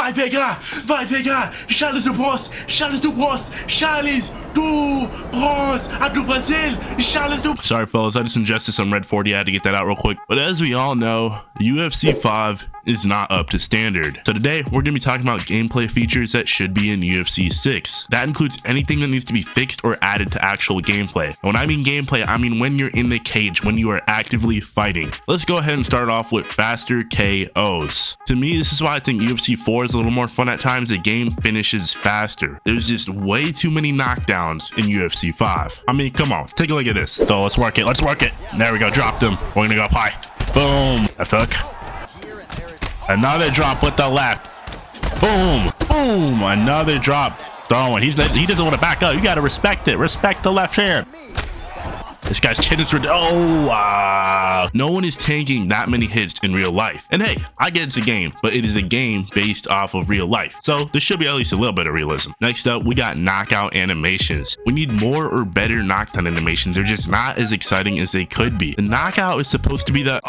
Vai pegar, Charles do Bronze, do Brasil, Charles do... Sorry fellas, I just ingested some Red 40, I had to get that out real quick. But as we all know, UFC 5 is not up to standard. So today, we're gonna be talking about gameplay features that should be in UFC 6. That includes anything that needs to be fixed or added to actual gameplay. And when I mean gameplay, I mean when you're in the cage, when you are actively fighting. Let's go ahead and start off with faster KOs. To me, this is why I think UFC 4 is a little more fun at times. The game finishes faster. There's just way too many knockdowns in UFC 5. I mean, come on, take a look at this. So let's work it, There we go, dropped him. We're gonna go up high. Boom, a hook. Another drop with the left. Boom, boom, another drop. Throwing, he doesn't want to back up. You gotta respect it, respect the left hand. This guy's chin is oh wow. No one is tanking that many hits in real life. And hey, I get it's a game, but it is a game based off of real life. So there should be at least a little bit of realism. Next up, we got knockout animations. We need more or better knockdown animations. They're just not as exciting as they could be. The knockout is supposed to be the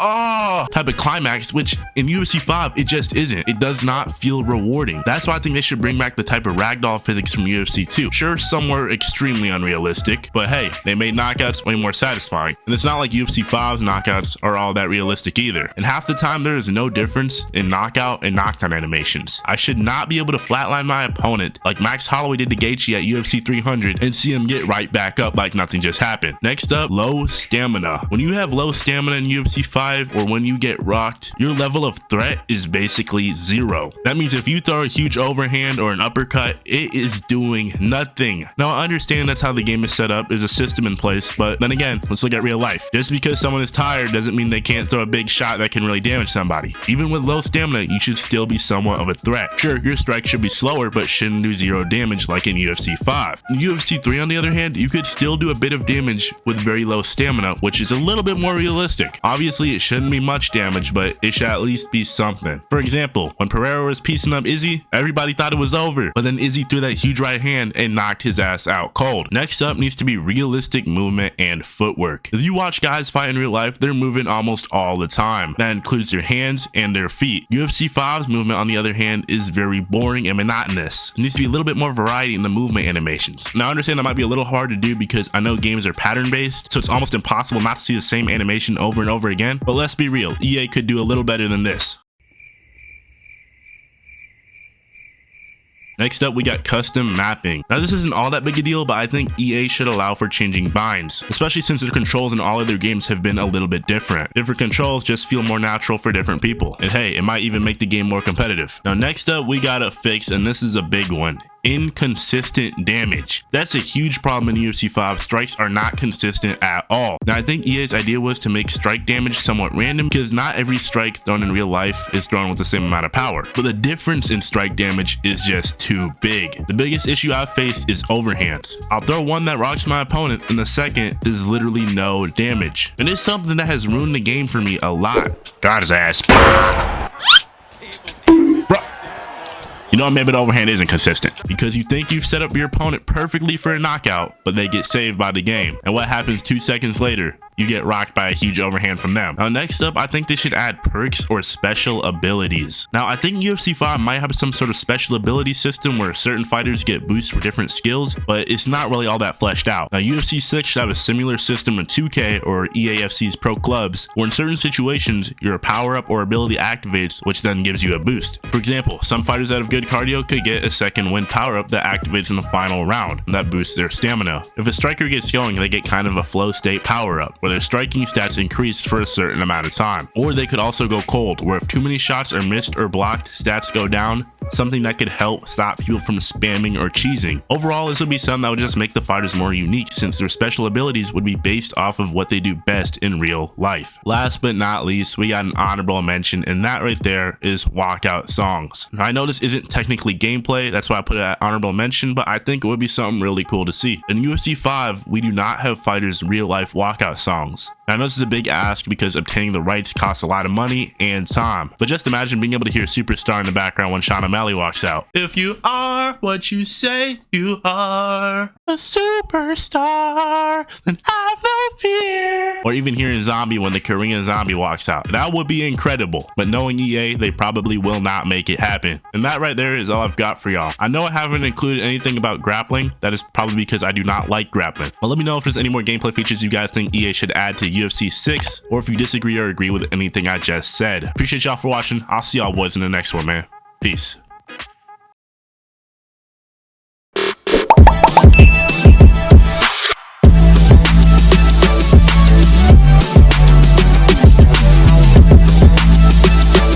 type of climax, which in UFC 5, it just isn't. It does not feel rewarding. That's why I think they should bring back the type of ragdoll physics from UFC 2. Sure, some were extremely unrealistic, but hey, they made knockouts way more satisfying. And it's not like UFC 5's knockouts are all that realistic either. And half the time there is no difference in knockout and knockdown animations. I should not be able to flatline my opponent like Max Holloway did to Gaethje at UFC 300 and see him get right back up like nothing just happened. Next up, low stamina. When you have low stamina in UFC 5 or when you get rocked, your level of threat is basically zero. That means if you throw a huge overhand or an uppercut, it is doing nothing. Now I understand that's how the game is set up. There's a system in place, but then again, let's look at real life. Just because someone is tired doesn't mean they can't throw a big shot that can really damage somebody. Even with low stamina, you should still be somewhat of a threat. Sure, your strike should be slower, but shouldn't do zero damage like in UFC 5. In UFC 3, on the other hand, you could still do a bit of damage with very low stamina, which is a little bit more realistic. Obviously, it shouldn't be much damage, but it should at least be something. For example, when Pereira was piecing up Izzy, everybody thought it was over, but then Izzy threw that huge right hand and knocked his ass out cold. Next up needs to be realistic movement and footwork. If you watch guys fight in real life, they're moving almost all the time. That includes their hands and their feet. UFC 5's movement, on the other hand, is very boring and monotonous. There needs to be a little bit more variety in the movement animations. Now I understand that might be a little hard to do because I know games are pattern based, so it's almost impossible not to see the same animation over and over again, but let's be real, EA could do a little better than this. Next up, we got custom mapping. Now this isn't all that big a deal, but I think EA should allow for changing binds, especially since their controls in all other games have been a little bit different. Different controls just feel more natural for different people. And hey, it might even make the game more competitive. Now next up, we got a fix, and this is a big one. Inconsistent damage. That's a huge problem in UFC 5. Strikes are not consistent at all. Now I think EA's idea was to make strike damage somewhat random because not every strike thrown in real life is thrown with the same amount of power, but the difference in strike damage is just too big. The biggest issue I've faced is overhands. I'll throw one that rocks my opponent and the second is literally no damage, and it's something that has ruined the game for me a lot. Got his ass. You know, maybe the overhand isn't consistent because you think you've set up your opponent perfectly for a knockout, but they get saved by the game. And what happens 2 seconds later? You get rocked by a huge overhand from them. Now next up, I think they should add perks or special abilities. Now I think UFC 5 might have some sort of special ability system where certain fighters get boosts for different skills, but it's not really all that fleshed out. Now UFC 6 should have a similar system in 2K or EAFC's pro clubs, where in certain situations, your power up or ability activates, which then gives you a boost. For example, some fighters that have good cardio could get a second wind power up that activates in the final round, and that boosts their stamina. If a striker gets going, they get kind of a flow state power up, where their striking stats increase for a certain amount of time. Or they could also go cold, where if too many shots are missed or blocked, stats go down, something that could help stop people from spamming or cheesing. Overall, this would be something that would just make the fighters more unique, since their special abilities would be based off of what they do best in real life. Last but not least, we got an honorable mention, and that right there is walkout songs. Now, I know this isn't technically gameplay, that's why I put it at honorable mention, but I think it would be something really cool to see. In UFC 5, we do not have fighters' real life walkout songs. I know this is a big ask because obtaining the rights costs a lot of money and time, but just imagine being able to hear Superstar in the background when Sean O'Malley walks out. If you are what you say you are, a superstar, then have no fear. Or even hearing Zombie when the Korean Zombie walks out. That would be incredible, but knowing EA, they probably will not make it happen. And that right there is all I've got for y'all. I know I haven't included anything about grappling. That is probably because I do not like grappling. But let me know if there's any more gameplay features you guys think EA should add to UFC 6, or if you disagree or agree with anything I just said. Appreciate y'all for watching. I'll see y'all boys in the next one, man. Peace.